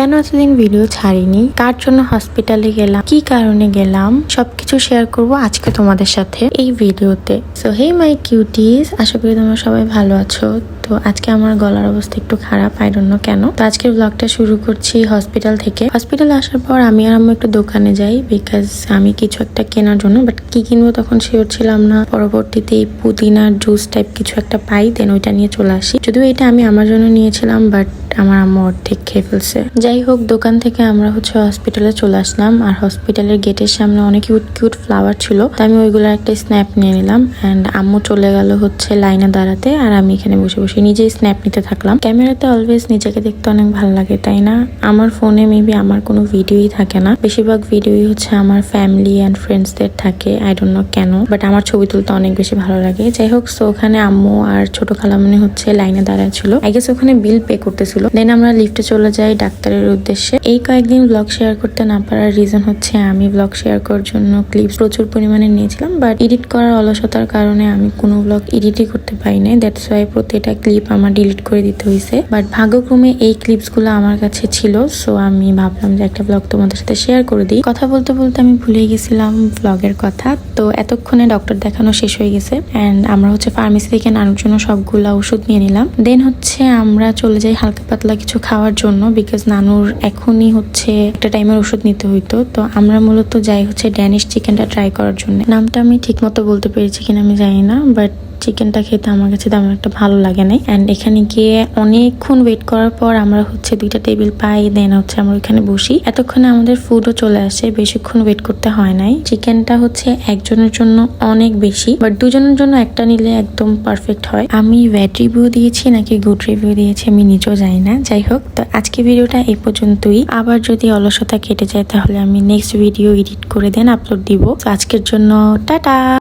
কেন এতদিন ভিডিও ছাড়িনি, কার জন্য হসপিটালে গেলাম, কি কারণে গেলাম, সবকিছু শেয়ার করব আজকে তোমাদের সাথে এই ভিডিওতে। সো হে মাই কিউটিস, আশা করি তোমরা সবাই ভালো আছো। তো আজকে আমার গলার অবস্থা একটু খারাপ, আই ডোন্ট নো কেন। তো আজকের ব্লগটা শুরু করছি হসপিটাল থেকে। হসপিটালে আসার পর আমি আর আম্মু একটু দোকানে যাই, বিকজ আমি কিছু একটা কেনার জন্য, বাট কি কিনবো তখন শিওর ছিলাম না। পরবর্তীতে এই পুদিনার জুস টাইপ কিছু একটা পাই, দেন ওইটা নিয়ে চলে আসি। যদিও এটা আমি আমার জন্য নিয়েছিলাম, বাট আমার আম্মু অর্ধেক খেয়ে ফেলছে। যাই হোক, দোকান থেকে আমরা হসপিটালে চলে আসলাম। আর হসপিটালের গেটের সামনে অনেক কিউট কিউট ফ্লাওয়ার ছিল, তো আমি ওইগুলোর একটা স্ন্যাপ নিয়ে নিলাম। অ্যান্ড আম্মু চলে গেল লাইনে দাঁড়াতে, আর আমি এখানে বসে বসে নিজেই স্ন্যাপ নিতে থাকলাম। ক্যামেরাতে অলওয়েজ নিজেকে দেখতে অনেক ভালো লাগে, তাই না? আমার ফোনে মেবি আমার কোনো ভিডিওই থাকে না, বেশিরভাগ ভিডিওই আমার ফ্যামিলি অ্যান্ড ফ্রেন্ডসদের থাকে। আই ডোন্ট নো কেন, বাট আমার ছবি তুলতে অনেক বেশি ভালো লাগে। যাই হোক, সো ওখানে আম্মু আর ছোট খালামণি লাইনে দাঁড়ায় ছিল। আই গেস ওখানে বিল পে করতেছিল। দেন আমরা লিফটে চলে যাই ডাক্তারের উদ্দেশ্যে। এই কয়েকদিন ব্লগ শেয়ার করতে না পারার রিজন আমি ব্লগ শেয়ার করার জন্য ক্লিপস প্রচুর পরিমাণে নিয়েছিলাম, বাট এডিট করার অলসতার কারণে আমি কোনো ব্লগ এডিটই করতে পারি নাই। দ্যাটস ওয়াই প্রতিটা ক্লিপ আমার ডিলিট করে দিতে হয়েছে। বাট ভাগ্যক্রমে এই ক্লিপস গুলো আমার কাছে ছিল, সো আমি ভাবলাম যে একটা ব্লগ তোমাদের সাথে শেয়ার করে দিই। কথা বলতে বলতে আমি ভুলে গেছিলাম ব্লগের কথা। তো এতক্ষণে ডক্টর দেখানো শেষ হয়ে গেছে, অ্যান্ড আমরা ফার্মেসি থেকে নানুর জন্য সবগুলা ওষুধ নিয়ে নিলাম। দেন আমরা চলে যাই হালকা পাতলা কিছু খাওয়ার জন্য, বিকজ নানুর এখনই একটা টাইমের ওষুধ নিতে হইতো। তো আমরা মূলত যাই ড্যানিশ চিকেনটা ট্রাই করার জন্য। নামটা আমি ঠিক মতো বলতে পেরেছি কিনা আমি জানি না, বাট চিকেনটা খেতে আমার কাছে তেমন একটা ভালো লাগে নাই। অ্যান্ড এখানে গিয়ে অনেকক্ষণ ওয়েট করার পর আমরা 2টা টেবিল পাই। দেন আমরা ওইখানে বসি। এতক্ষণে আমাদের ফুডও চলে আসে, বেশিক্ষণ ওয়েট করতে হয় নাই। চিকেনটা একজনের জন্য অনেক বেশি, বাট দুজনের জন্য একটা নিলে একদম পারফেক্ট হয়। আমি ব্যাড রিভিউ দিয়েছি নাকি গুড রিভিউ দিয়েছি আমি নিজেও জানি না। যাই হোক, তো আজকে ভিডিওটা এই পর্যন্তই। আবার যদি অলসতা কেটে যায় তাহলে আমি নেক্সট ভিডিও এডিট করে দেন আপলোড দিব। তো আজকের জন্য টাটা।